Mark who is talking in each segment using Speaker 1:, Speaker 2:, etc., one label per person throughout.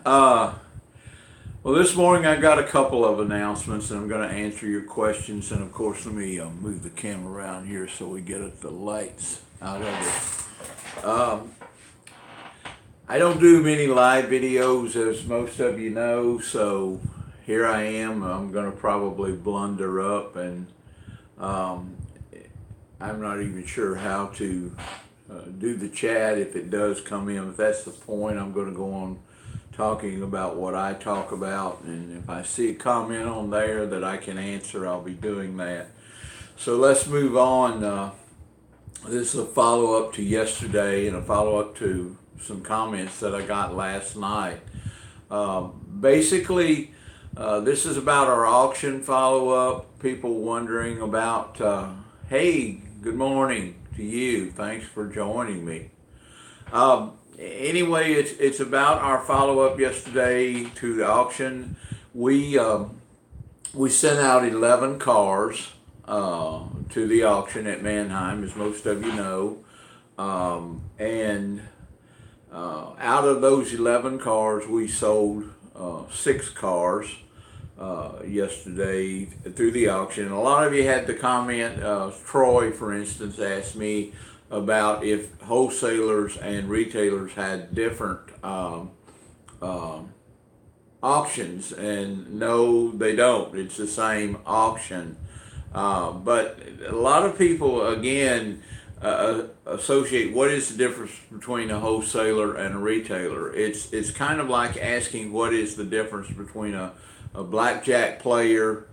Speaker 1: Uh, well, this morning I got a couple of announcements, and I'm going to answer your questions. And of course, let me move the camera around here so we get at the lights out of it. I don't do many live videos, as most of you know, so here I am. I'm going to probably blunder up, and um, I'm not even sure how to do the chat if it does come in. If that's the point, I'm going to go on talking about what I talk about, and if I see a comment on there that I can answer, I'll be doing that. So let's move on. This is a follow up to yesterday and a follow up to some comments that I got last night. Basically, this is about our auction follow up. People wondering about, hey, good morning to you. Thanks for joining me. Anyway, it's about our follow up yesterday to the auction. We sent out 11 cars to the auction at Manheim, as most of you know, and out of those 11 cars, we sold 6 cars yesterday through the auction. And a lot of you had the comment. Troy, for instance, asked me about if wholesalers and retailers had different auctions, and no, they don't. It's the same auction. But a lot of people, again, associate what is the difference between a wholesaler and a retailer. It's kind of like asking what is the difference between a blackjack player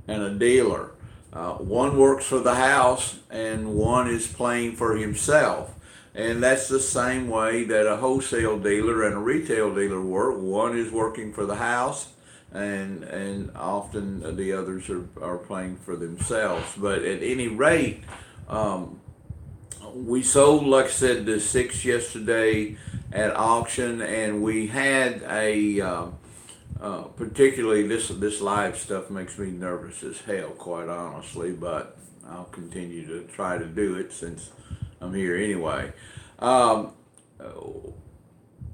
Speaker 1: and a dealer. One works for the house and one is playing for himself. And that's the same way that a wholesale dealer and a retail dealer work. One is working for the house, and often the others are playing for themselves. But at any rate, we sold, like I said, the 6 yesterday at auction, and we had particularly this live stuff makes me nervous as hell, quite honestly, but I'll continue to try to do it since I'm here anyway. Out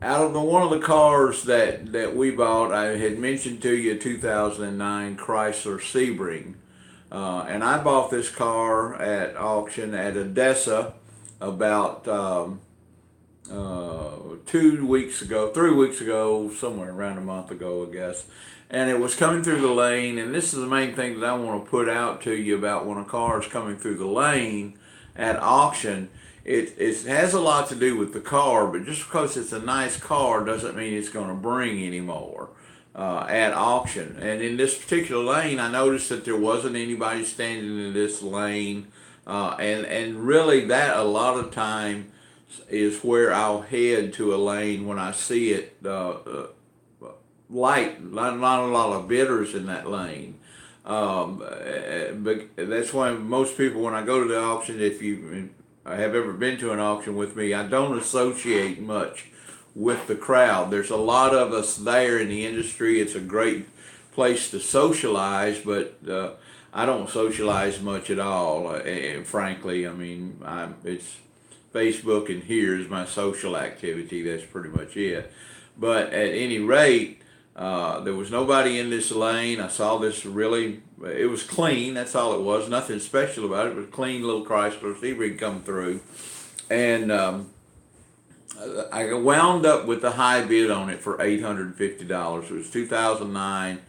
Speaker 1: of one of the cars that we bought, I had mentioned to you a 2009 Chrysler Sebring. And I bought this car at auction at Odessa about 2 weeks ago, 3 weeks ago, somewhere around a month ago, I guess. And it was coming through the lane, and this is the main thing that I want to put out to you about when a car is coming through the lane at auction. It has a lot to do with the car, but just because it's a nice car doesn't mean it's going to bring any more at auction. And in this particular lane, I noticed that there wasn't anybody standing in this lane, and really that a lot of time is where I'll head to a lane when I see it light, not a lot of bidders in that lane. But that's why most people, when I go to the auction, if you have ever been to an auction with me, I don't associate much with the crowd. There's a lot of us there in the industry. It's a great place to socialize, but I don't socialize much at all. Frankly, I mean, it's Facebook, and here is my social activity. That's pretty much it. But at any rate, there was nobody in this lane. I saw this really, it was clean. That's all it was. Nothing special about it. It was a clean little Chrysler Sebring come through. And I wound up with the high bid on it for $850. It was 2009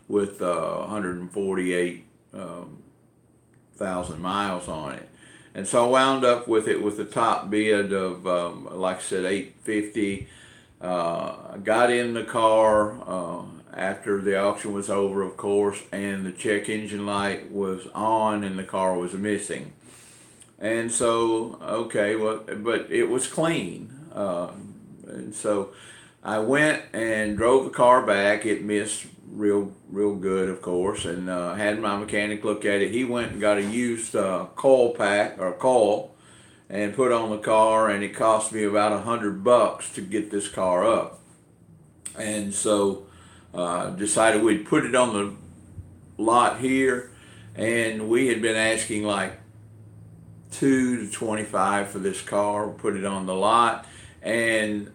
Speaker 1: with 148,000 miles on it. And so I wound up with it with the top bid of, like I said, $850. I got in the car after the auction was over, of course, and the check engine light was on and the car was missing. And so, okay, well, but it was clean. And so I went and drove the car back. It missed real good, of course, and had my mechanic look at it. He went and got a used coil pack or coil and put on the car, and it cost me about $100 to get this car up. And so decided we'd put it on the lot here, and we had been asking like $2 to $25 for this car. Put it on the lot, and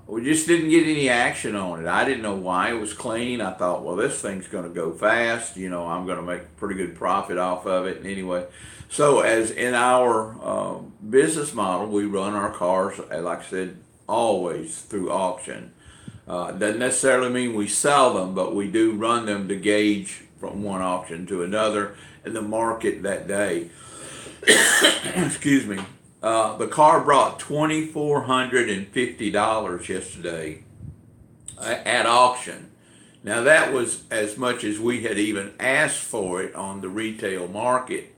Speaker 1: we just didn't get any action on it. I didn't know why. It was clean. I thought, well, this thing's going to go fast. I'm going to make a pretty good profit off of it. And anyway, so as in our business model, we run our cars, like I said, always through auction. Doesn't necessarily mean we sell them, but we do run them to gauge from one auction to another in the market that day. Excuse me. The car brought $2,450 yesterday at auction. Now that was as much as we had even asked for it on the retail market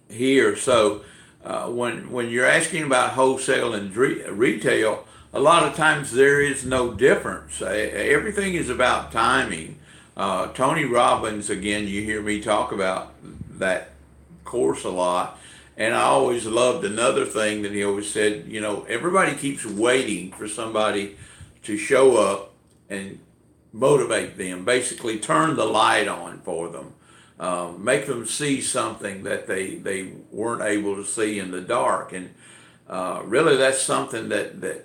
Speaker 1: here. So when you're asking about wholesale and retail, a lot of times there is no difference. Everything is about timing. Tony Robbins, again, you hear me talk about that course a lot. And I always loved another thing that he always said, everybody keeps waiting for somebody to show up and motivate them, basically turn the light on for them, make them see something that they weren't able to see in the dark. And really that's something that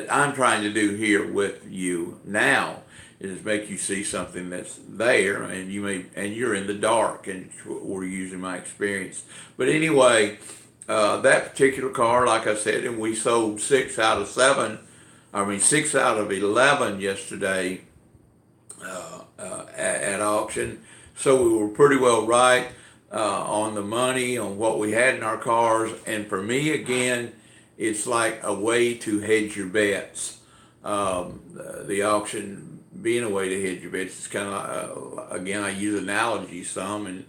Speaker 1: I'm trying to do here with you now, is make you see something that's there, and you're in the dark, and we're using my experience. But anyway, that particular car, like I said, and we sold 6 out of 11 yesterday at auction. So we were pretty well right on the money on what we had in our cars. And for me, again, it's like a way to hedge your bets. The auction being a way to hedge your bets. It's kind of again, I use analogies some, and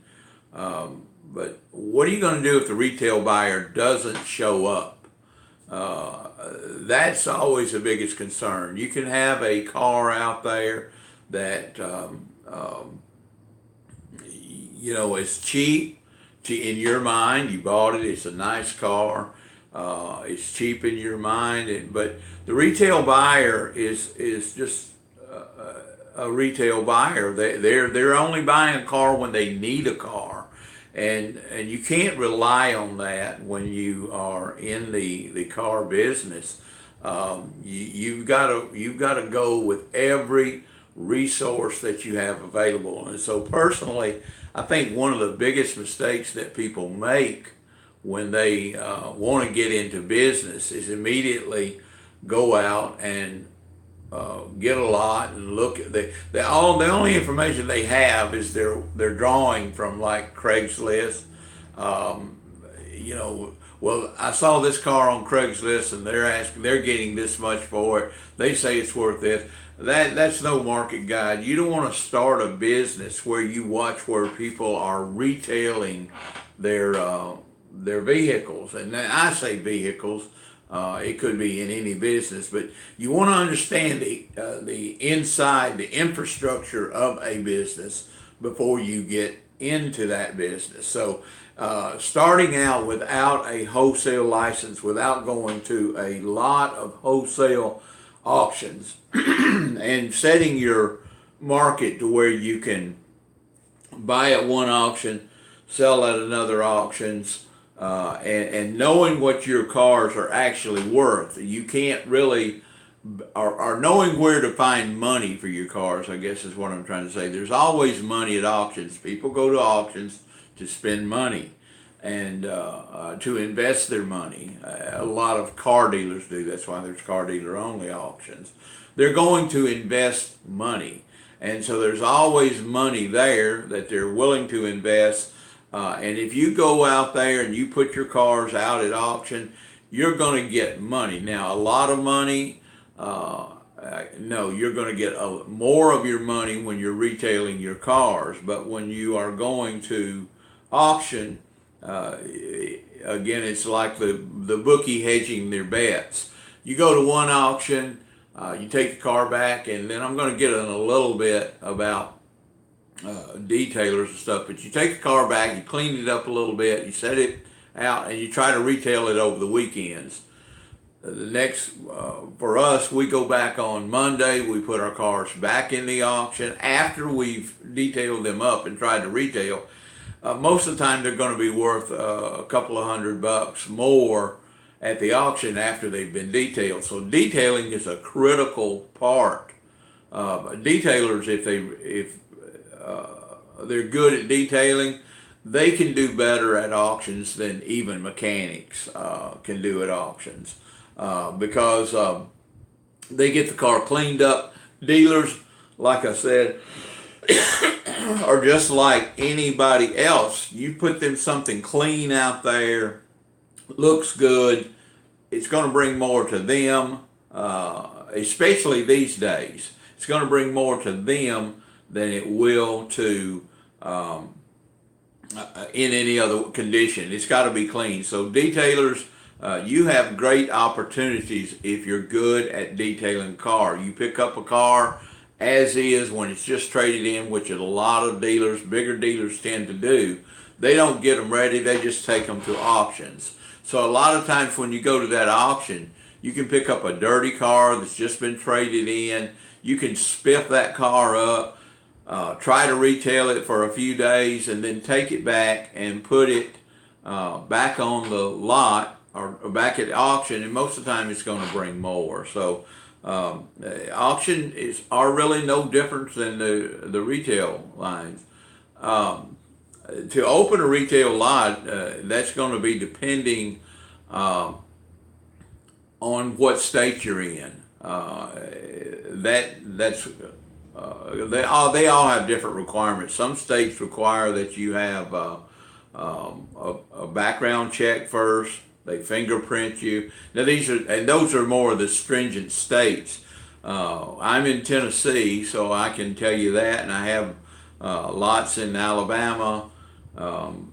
Speaker 1: but what are you going to do if the retail buyer doesn't show up? That's always the biggest concern. You can have a car out there that is cheap in your mind. You bought it. It's a nice car. It's cheap in your mind, but the retail buyer is just a retail buyer. They're only buying a car when they need a car, and you can't rely on that when you are in the car business. You've got to go with every resource that you have available. And so personally, I think one of the biggest mistakes that people make when they want to get into business is immediately go out and get a lot and look at the only information they have is they're drawing from like Craigslist. Well, I saw this car on Craigslist and they're getting this much for it. They say it's worth this. That's no market guide. You don't want to start a business where you watch where people are retailing their vehicles. And I say vehicles. It could be in any business, but you want to understand the inside, the infrastructure of a business before you get into that business. So starting out without a wholesale license, without going to a lot of wholesale auctions and setting your market to where you can buy at one auction, sell at another auctions, and knowing what your cars are actually worth. You can't really, or knowing where to find money for your cars, I guess is what I'm trying to say. There's always money at auctions. People go to auctions to spend money and to invest their money. A lot of car dealers do. That's why there's car dealer only auctions. They're going to invest money. And so there's always money there that they're willing to invest. And if you go out there and you put your cars out at auction, you're going to get money. Now, a lot of money, no, you're going to get more of your money when you're retailing your cars. But when you are going to auction, again, it's like the bookie hedging their bets. You go to one auction, you take the car back, and then I'm going to get in a little bit about detailers and stuff, but you take the car back, you clean it up a little bit, you set it out, and you try to retail it over the weekends. The next, for us, we go back on Monday, we put our cars back in the auction after we've detailed them up and tried to retail. Most of the time they're going to be worth a couple of $100 more at the auction after they've been detailed. So detailing is a critical part. Detailers, if they're good at detailing, they can do better at auctions than even mechanics can do at auctions because they get the car cleaned up. Dealers, like I said, are just like anybody else. You put them something clean out there, looks good, it's going to bring more to them, especially these days. It's going to bring more to them than it will to in any other condition. It's got to be clean. So detailers, you have great opportunities if you're good at detailing a car. You pick up a car as is when it's just traded in, which a lot of dealers, bigger dealers tend to do. They don't get them ready, they just take them to auctions. So a lot of times when you go to that auction, you can pick up a dirty car that's just been traded in. You can spiff that car up, try to retail it for a few days, and then take it back and put it back on the lot or back at the auction, and most of the time it's going to bring more. So auction are really no different than the retail lines. To open a retail lot, that's going to be depending on what state you're in. They all have different requirements. Some states require that you have a background check first. They fingerprint you. Now those are more of the stringent states. I'm in Tennessee, so I can tell you that, and I have lots in Alabama, and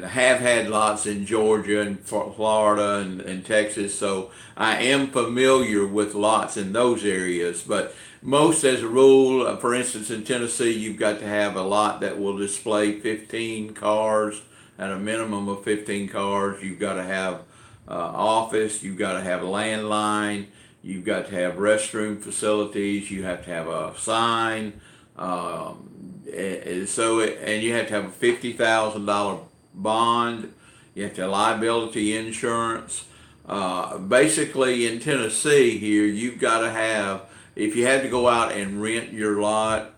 Speaker 1: have had lots in Georgia and Florida and Texas. So I am familiar with lots in those areas. But most, as a rule, for instance, in Tennessee, you've got to have a lot that will display 15 cars. At a minimum of 15 cars, you've got to have office, you've got to have a landline, you've got to have restroom facilities, you have to have a sign, and you have to have a $50,000 bond, you have to have liability insurance. Basically, in Tennessee here, you've got to have, if you had to go out and rent your lot,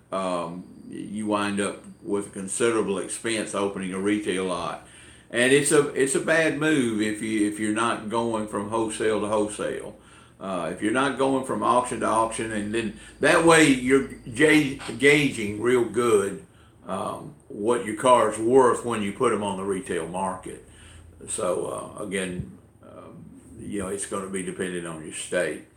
Speaker 1: you wind up with considerable expense opening a retail lot, and it's a bad move if you're not going from wholesale to wholesale. If you're not going from auction to auction, and then that way you're gauging real good what your car's worth when you put them on the retail market. So again, it's going to be dependent on your state.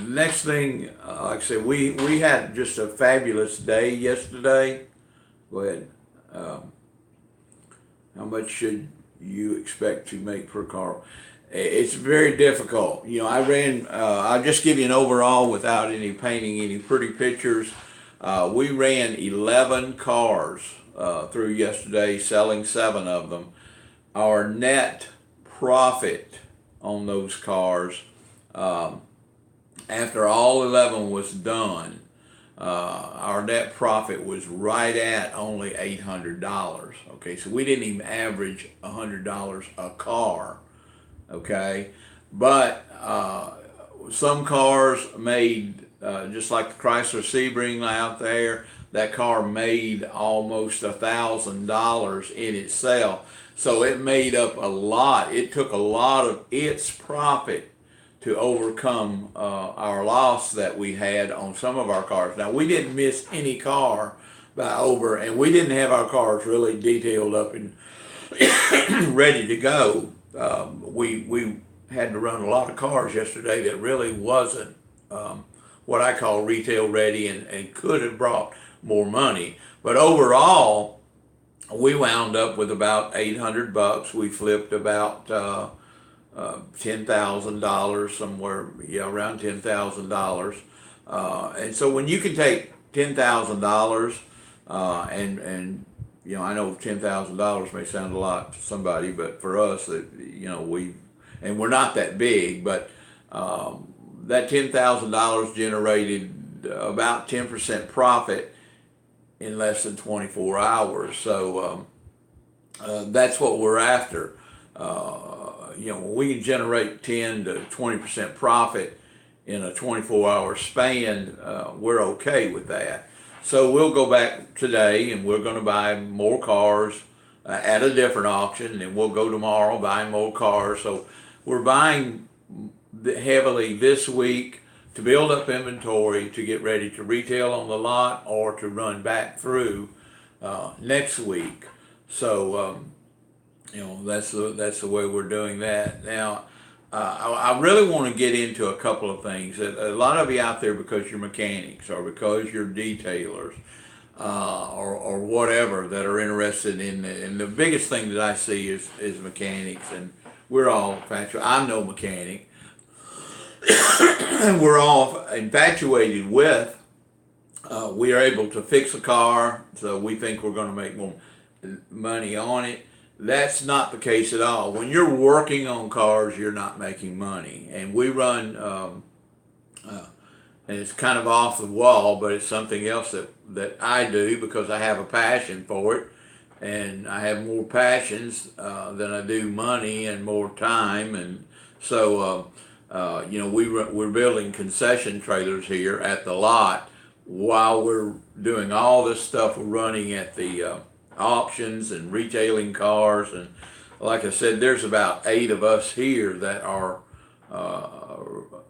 Speaker 1: Next thing, like I said, we had just a fabulous day yesterday. Go ahead. How much should you expect to make per car? It's very difficult. I'll just give you an overall without any painting any pretty pictures. We ran 11 cars through yesterday, selling 7 of them. Our net profit on those cars, after all 11 was done, our net profit was right at only $800. Okay, so we didn't even average $100 a car. Okay, but some cars made, just like the Chrysler Sebring out there, that car made almost $1,000 in itself. So it made up a lot. It took a lot of its profit to overcome our loss that we had on some of our cars. Now, we didn't miss any car and we didn't have our cars really detailed up and ready to go. We had to run a lot of cars yesterday that really wasn't what I call retail ready and could have brought more money. But overall, we wound up with about $800. We flipped about $10,000 somewhere, around $10,000. And so when you can take $10,000 and I know $10,000 may sound a lot to somebody, but for us, we're not that big, but that $10,000 generated about 10% profit in less than 24 hours. So that's what we're after. when we can generate 10 to 20% profit in a 24-hour span, we're okay with that. So we'll go back today and we're going to buy more cars at a different auction, and we'll go tomorrow buying more cars. So we're buying heavily this week to build up inventory to get ready to retail on the lot or to run back through next week. So that's the way we're doing that now. I really want to get into a couple of things. A lot of you out there, because you're mechanics or because you're detailers or whatever, that are interested in it. And the biggest thing that I see is mechanics, and we're all infatuated. I'm no mechanic. We're all infatuated with. We are able to fix a car, so we think we're going to make more money on it. That's not the case at all. When you're working on cars, you're not making money. And we run, and it's kind of off the wall, but it's something else that I do because I have a passion for it. And I have more passions than I do money and more time. And so, we're building concession trailers here at the lot while we're doing all this stuff. We're running at the auctions and retailing cars, and like I said, there's about 8 of us here that are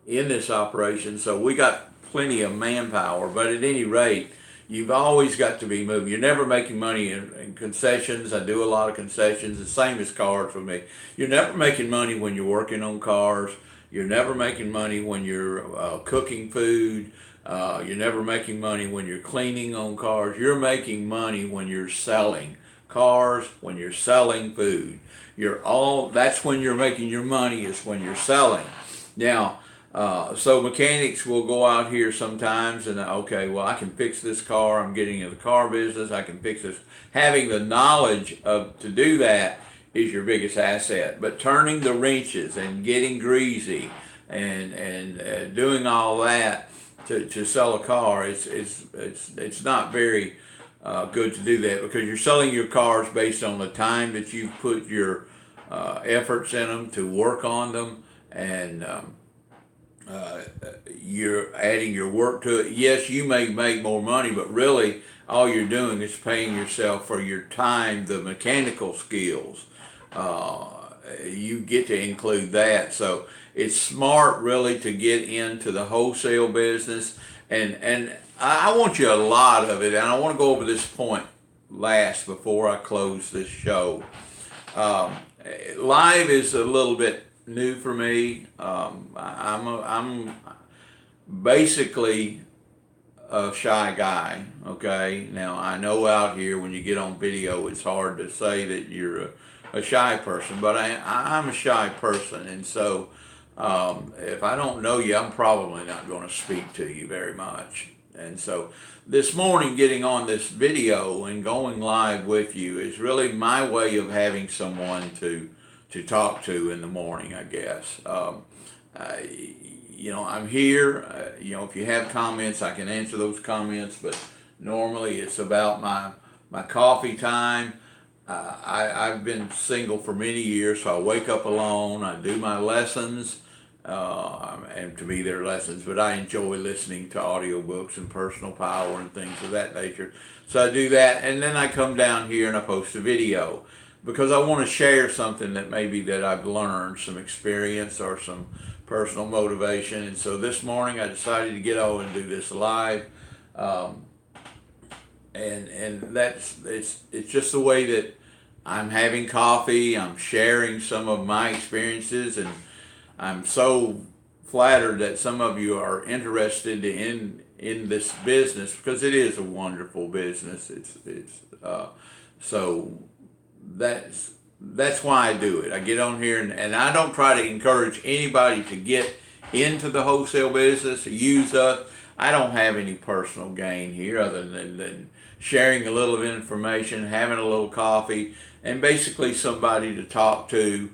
Speaker 1: in this operation, so we got plenty of manpower. But at any rate, you've always got to be moving. You're never making money in concessions. I do a lot of concessions, the same as cars for me. You're never making money when you're working on cars. You're never making money when you're cooking food. You're never making money when you're cleaning on cars. You're making money when you're selling cars, when you're selling food. That's when you're making your money, is when you're selling. Now, so mechanics will go out here sometimes and, okay, well, I can fix this car. I'm getting in the car business. I can fix this. Having the knowledge to do that is your biggest asset. But turning the wrenches and getting greasy and doing all that to sell a car, it's not very good to do that, because you're selling your cars based on the time that you put your efforts in them to work on them, and you're adding your work to it. Yes, you may make more money, but really all you're doing is paying yourself for your time, the mechanical skills. You get to include that. So it's smart really to get into the wholesale business, and I want you a lot of it, and I want to go over this point last before I close this show. Live is a little bit new for me. I'm basically a shy guy. Okay, now I know out here when you get on video, it's hard to say that you're a shy person, but I'm a shy person, and so if I don't know you, I'm probably not going to speak to you very much. And so this morning, getting on this video and going live with you is really my way of having someone to talk to in the morning, I guess. I'm here. If you have comments, I can answer those comments, but normally it's about my coffee time. I've been single for many years, so I wake up alone. I do my lessons, and to me they're lessons, but I enjoy listening to audiobooks and personal power and things of that nature. So I do that, and then I come down here and I post a video because I want to share something that maybe that I've learned, some experience or some personal motivation. And so this morning I decided to get on and do this live. And it's just the way that I'm having coffee. I'm sharing some of my experiences, and I'm so flattered that some of you are interested in this business, because it is a wonderful business. So that's why I do it. I get on here and I don't try to encourage anybody to get into the wholesale business, to use us. I don't have any personal gain here other than sharing a little information, having a little coffee, and basically somebody to talk to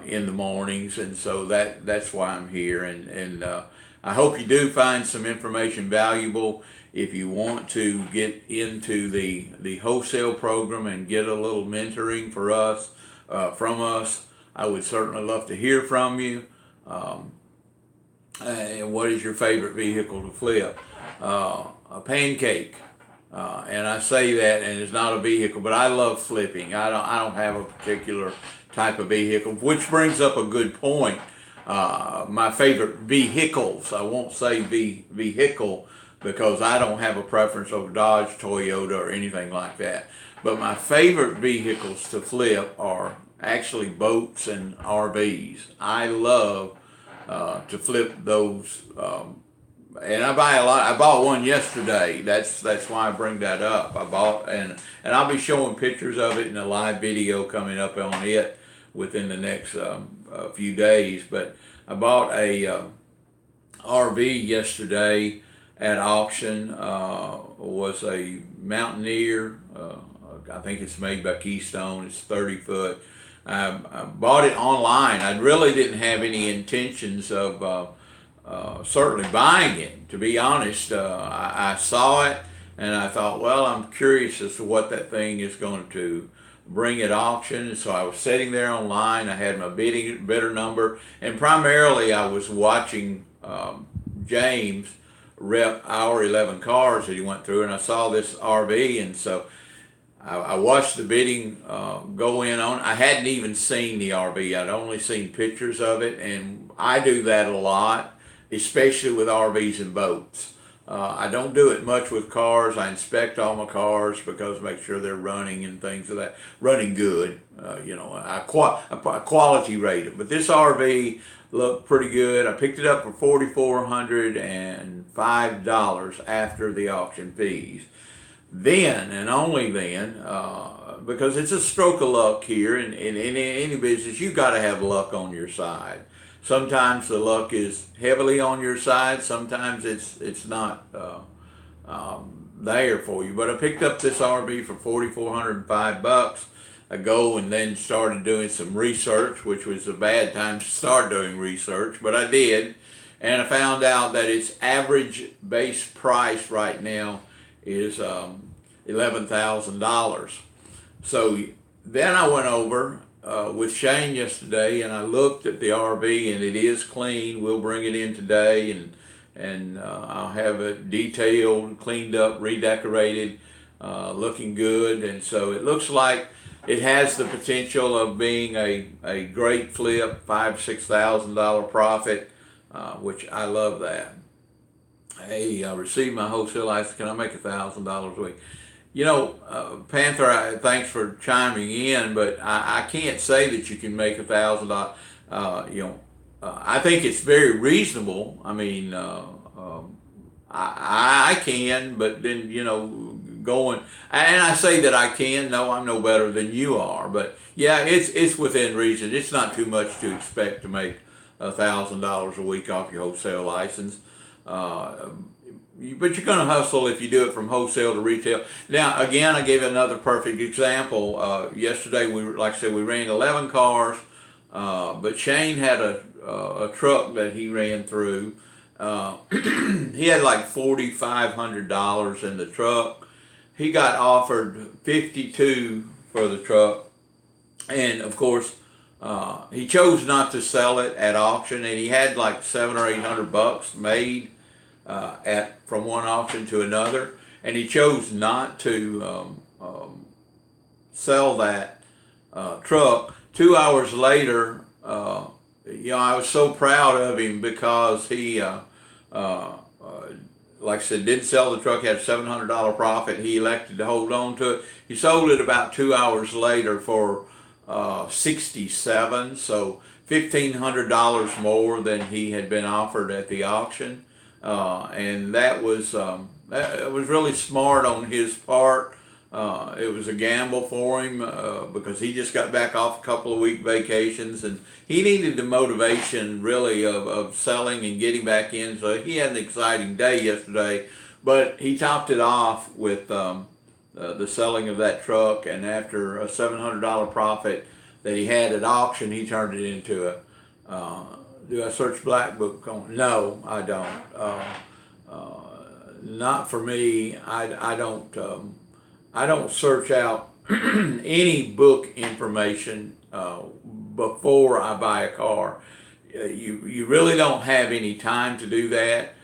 Speaker 1: in the mornings. And so that's why I'm here. And I hope you do find some information valuable. If you want to get into the wholesale program and get a little mentoring for us, from us. I would certainly love to hear from you. Um, and what is your favorite vehicle to flip? A pancake. And I say that, and it's not a vehicle, but I love flipping. I don't have a particular type of vehicle, which brings up a good point. My favorite vehicles, I won't say vehicle because I don't have a preference over Dodge, Toyota, or anything like that. But my favorite vehicles to flip are actually boats and RVs. I love to flip those. And I buy a lot. I bought one yesterday. That's why I bring that up. I bought and I'll be showing pictures of it in a live video coming up on it within the next few days. But I bought a RV yesterday at auction. Was a Mountaineer. I think it's made by Keystone. It's 30 foot. I bought it online. I really didn't have any intentions of certainly buying it. To be honest, I saw it and I thought, well, I'm curious as to what that thing is going to bring at auction. And so I was sitting there online. I had my bidder number, and primarily I was watching James rep our 11 cars that he went through, and I saw this RV, and so I watched the bidding go in on. I hadn't even seen the RV. I'd only seen pictures of it, and I do that a lot, especially with RVs and boats. I don't do it much with cars. I inspect all my cars because make sure they're running and things of that, running good. I quality rate it. But this RV looked pretty good. I picked it up for $4,405 after the auction fees. Then and only then, because it's a stroke of luck here, and in any business, you got to have luck on your side. Sometimes the luck is heavily on your side. Sometimes it's not there for you. But I picked up this RV for $4,405 ago, and then started doing some research, which was a bad time to start doing research, but I did, and I found out that its average base price right now is $11,000. So then I went over with Shane yesterday, and I looked at the RV, and it is clean. We'll bring it in today, and I'll have it detailed, cleaned up, redecorated, looking good. And so it looks like it has the potential of being a great flip, $5,000-$6,000 profit, which I love that. Hey, I received my wholesale license. Can I make $1,000 a week? Panther, thanks for chiming in, but I can't say that you can make $1,000. I think it's very reasonable. I mean, I can, but then going, and I say that I can. No, I'm no better than you are, but yeah, it's within reason. It's not too much to expect to make $1,000 a week off your wholesale license. But you're going to hustle if you do it from wholesale to retail. Now, again, I gave another perfect example. Yesterday, like I said, we ran 11 cars, but Shane had a truck that he ran through. He had like $4,500 in the truck. He got offered $52 for the truck, and of course, he chose not to sell it at auction, and he had like $700 or $800 made from one auction to another, and he chose not to sell that truck. 2 hours later, I was so proud of him because he, like I said, didn't sell the truck, had a $700 profit. He elected to hold on to it. He sold it about 2 hours later for $67, so $1,500 more than he had been offered at the auction. And that was really smart on his part. It was a gamble for him because he just got back off a couple of week vacations, and he needed the motivation really of selling and getting back in. So he had an exciting day yesterday, but he topped it off with the selling of that truck, and after a $700 profit that he had at auction, he turned it into a do I search Black Book on? No, I don't. Not for me. I don't search out any book information before I buy a car. You really don't have any time to do that.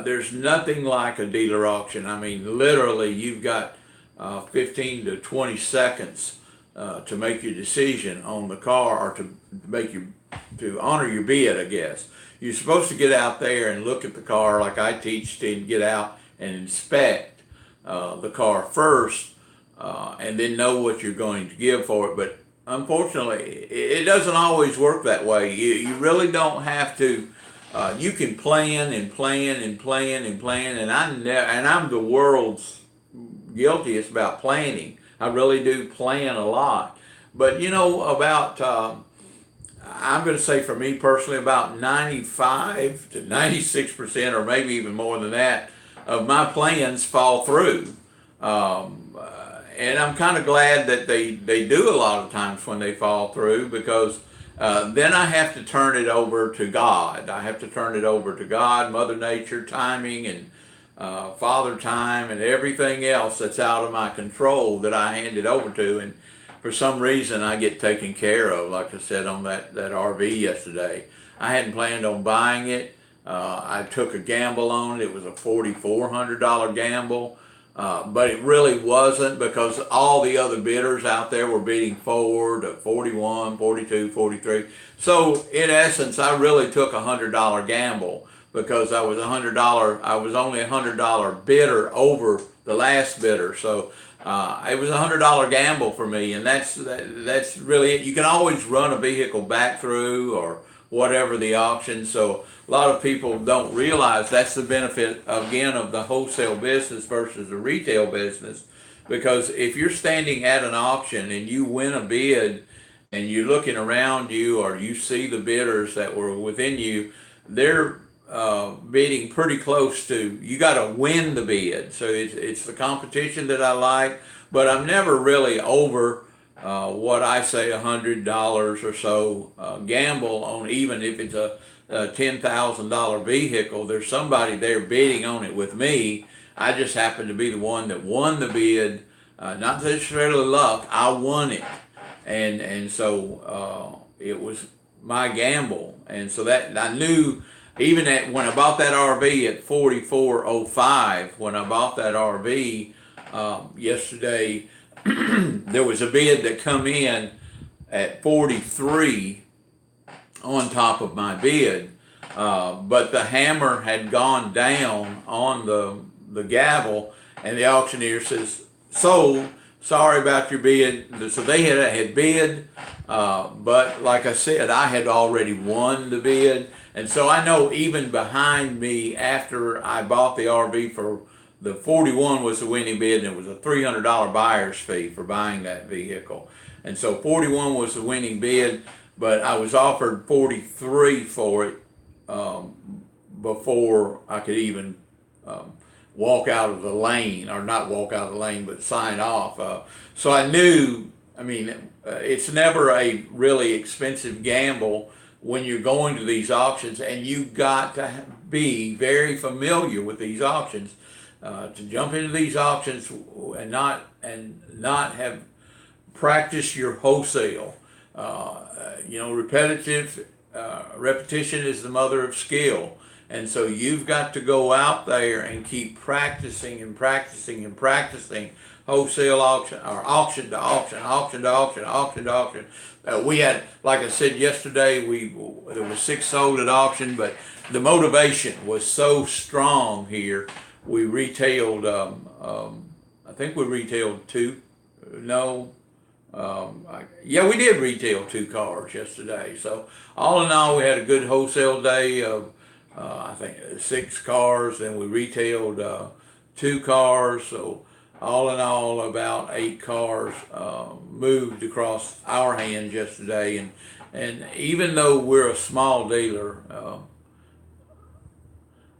Speaker 1: There's nothing like a dealer auction. I mean, literally, you've got 15 to 20 seconds to make your decision on the car, or to honor your bid, I guess. You're supposed to get out there and look at the car, like I teach, to get out and inspect the car first, and then know what you're going to give for it. But unfortunately, it doesn't always work that way. You really don't have to. You can plan and plan and plan and plan, and I'm the world's guiltiest about planning. I really do plan a lot. But about I'm going to say, for me personally, about 95 to 96%, or maybe even more than that, of my plans fall through. And I'm kind of glad that they do a lot of times when they fall through, because then I have to turn it over to God. I have to turn it over to God, Mother Nature, timing, and Father Time, and everything else that's out of my control that I hand it over to. And for some reason, I get taken care of, like I said on that RV yesterday. I hadn't planned on buying it. I took a gamble on it. It was a $4,400 gamble. But it really wasn't, because all the other bidders out there were bidding forward at 41, 42, 43. So in essence, I really took a $100 gamble, because I was only a $100 bidder over the last bidder. So it was a $100 gamble for me, and that's really it. You can always run a vehicle back through or whatever the auction. So a lot of people don't realize that's the benefit, again, of the wholesale business versus the retail business. Because if you're standing at an auction and you win a bid, and you're looking around you, or you see the bidders that were within you, they're bidding pretty close to, you got to win the bid. So it's the competition that I like, but I'm never really over what I say, $100 or so gamble on, even if it's a $10,000 vehicle. There's somebody there bidding on it with me. I just happen to be the one that won the bid, not necessarily luck. I won it, and so it was my gamble. And so that I knew, even when I bought that RV at 4405, when I bought that RV yesterday, there was a bid that come in at 43 on top of my bid, but the hammer had gone down on the gavel, and the auctioneer says, "Sold. Sorry about your bid." So they had bid, but like I said, I had already won the bid. And so I know, even behind me, after I bought the RV, for the 41 was the winning bid, and it was a $300 buyer's fee for buying that vehicle. And so 41 was the winning bid, but I was offered 43 for it before I could even walk out of the lane, or not walk out of the lane, but sign off. So I knew, it's never a really expensive gamble when you're going to these auctions, and you've got to be very familiar with these auctions to jump into these auctions and not have practiced your wholesale. Repetition is the mother of skill. And so you've got to go out there and keep practicing and practicing and practicing wholesale auction, or auction to auction, auction to auction, auction to auction. We had, like I said yesterday, there were 6 sold at auction, but the motivation was so strong here. We retailed, I think we retailed 2. No. We did retail 2 cars yesterday. So all in all, we had a good wholesale day of, I think 6 cars, and we retailed 2 cars. So all in all, about 8 cars moved across our hands yesterday. And even though we're a small dealer,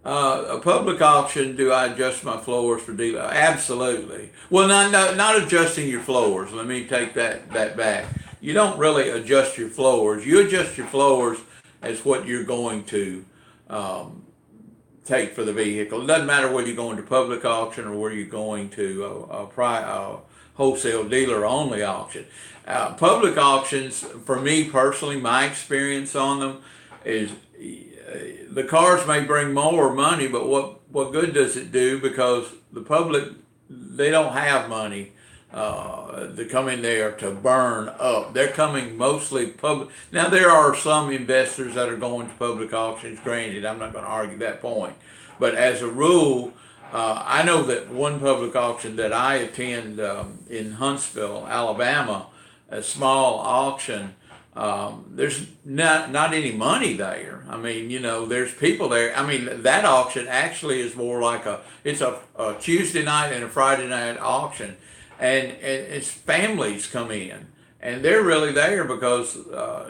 Speaker 1: a public auction, do I adjust my floors for dealer? Absolutely. Well, not adjusting your floors. Let me take that back. You don't really adjust your floors. You adjust your floors as what you're going to take for the vehicle. It doesn't matter whether you're going to public auction or whether you're going to wholesale dealer only auction. Public auctions, for me personally, my experience on them is the cars may bring more money, but what good does it do? Because the public, they don't have money to come in there to burn up. They're coming mostly public. Now there are some investors that are going to public auctions. Granted, I'm not going to argue that point, but as a rule, I know that one public auction that I attend in Huntsville, Alabama, a small auction. There's not any money there. I mean, there's people there. I mean, that auction actually is more like it's a Tuesday night and a Friday night auction, and it's families come in, and they're really there because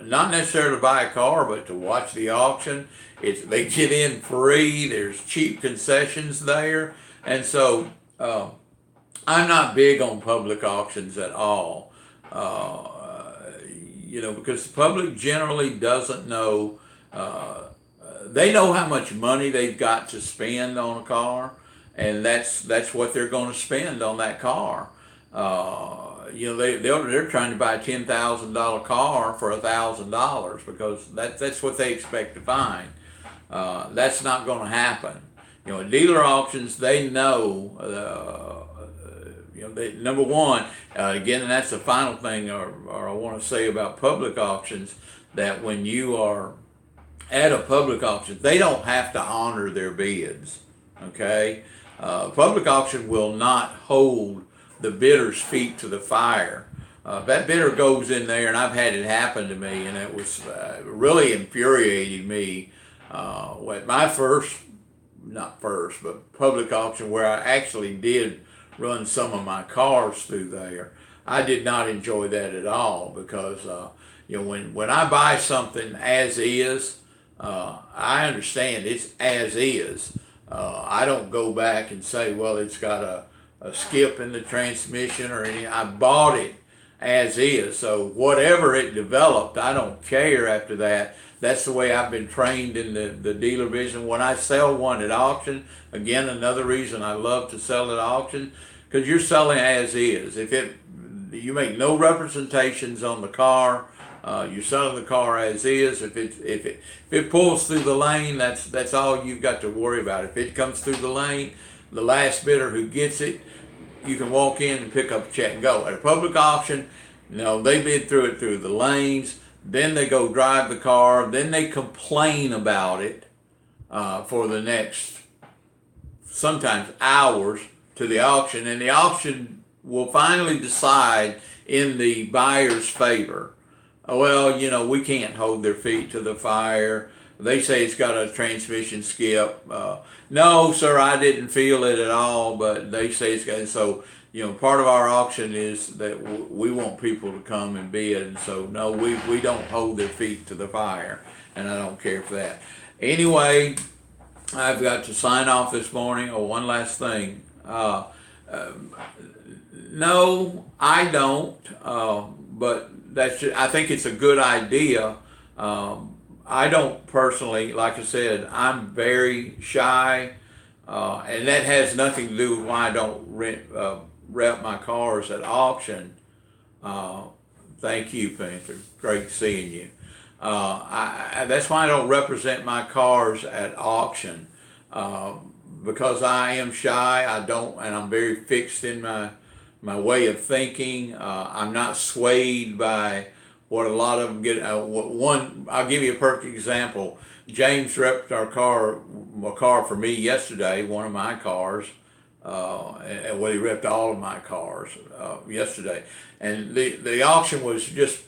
Speaker 1: not necessarily to buy a car, but to watch the auction. They get in free. There's cheap concessions there, and so I'm not big on public auctions at all. Because the public generally doesn't know. They know how much money they've got to spend on a car, and that's what they're going to spend on that car. They're trying to buy a $10,000 car for $1,000 because that's what they expect to find. That's not going to happen. At dealer auctions, they know. Number one, again, and that's the final thing, or I want to say about public auctions, that when you are at a public auction, they don't have to honor their bids. Okay, public auction will not hold the bidder's feet to the fire. That bidder goes in there, and I've had it happen to me, and it was really infuriated me. At my not first, but public auction where I actually did run some of my cars through there, I did not enjoy that at all because when I buy something as is, I understand it's as is. I don't go back and say, well, it's got a skip in the transmission or anything. I bought it as is. So whatever it developed, I don't care after that. That's the way I've been trained in the dealer business. When I sell one at auction, again, another reason I love to sell at auction, because you're selling as is. You make no representations on the car, you're selling the car as is. If it pulls through the lane, that's all you've got to worry about. If it comes through the lane, the last bidder who gets it, you can walk in and pick up a check and go. At a public auction, they bid through the lanes. Then they go drive the car. Then they complain about it for the next, sometimes hours, to the auction. And the auction will finally decide in the buyer's favor. Well, we can't hold their feet to the fire. They say it's got a transmission skip. No, sir, I didn't feel it at all, but they say it's got. So, part of our auction is that we want people to come and bid, and so no, we don't hold their feet to the fire, and I don't care for that. Anyway, I've got to sign off this morning. Oh, one last thing. No, I don't, but I think it's a good idea. I don't personally, like I said, I'm very shy, and that has nothing to do with why I don't rep my cars at auction. Thank you, Panther. Great seeing you. That's why I don't represent my cars at auction, because I am shy. I don't, and I'm very fixed in my way of thinking. I'm not swayed by what a lot of them get. I'll give you a perfect example. James repped a car for me yesterday, one of my cars, and he repped all of my cars yesterday. And the auction was just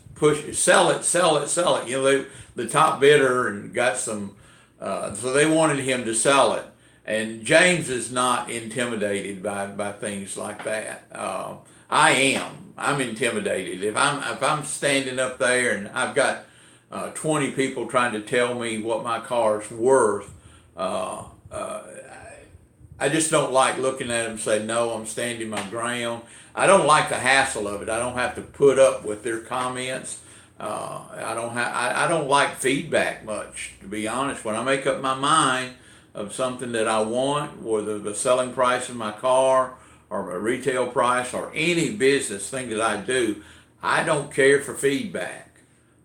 Speaker 1: sell it. The top bidder and got some, so they wanted him to sell it. And James is not intimidated by things like that. I am. I'm intimidated. If I'm standing up there and I've got 20 people trying to tell me what my car's worth, I just don't like looking at them and say, no, I'm standing my ground. I don't like the hassle of it. I don't have to put up with their comments. I don't like feedback much, to be honest. When I make up my mind of something that I want, or the selling price of my car, or a retail price or any business thing that I do, I don't care for feedback.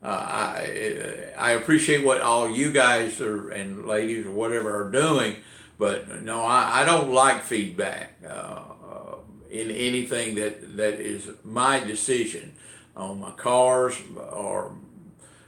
Speaker 1: I appreciate what all you guys and ladies or whatever are doing, but no, I don't like feedback in anything that is my decision on my cars or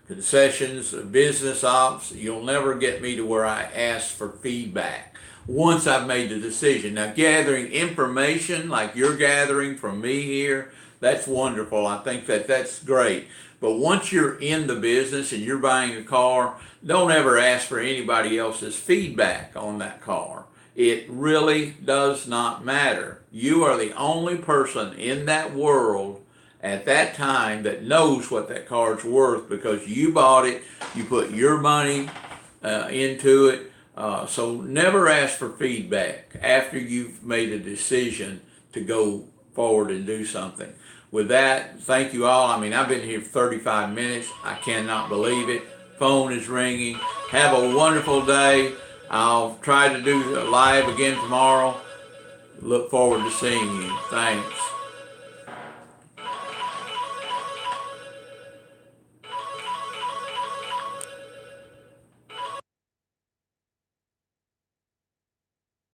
Speaker 1: concessions, business ops. You'll never get me to where I ask for feedback once I've made the decision. Now, gathering information like you're gathering from me here, that's wonderful. I think that's great. But once you're in the business and you're buying a car, don't ever ask for anybody else's feedback on that car. It really does not matter. You are the only person in that world at that time that knows what that car's worth because you bought it, you put your money into it. So never ask for feedback after you've made a decision to go forward and do something. With that, thank you all. I mean, I've been here for 35 minutes. I cannot believe it. Phone is ringing. Have a wonderful day. I'll try to do live again tomorrow. Look forward to seeing you. Thanks.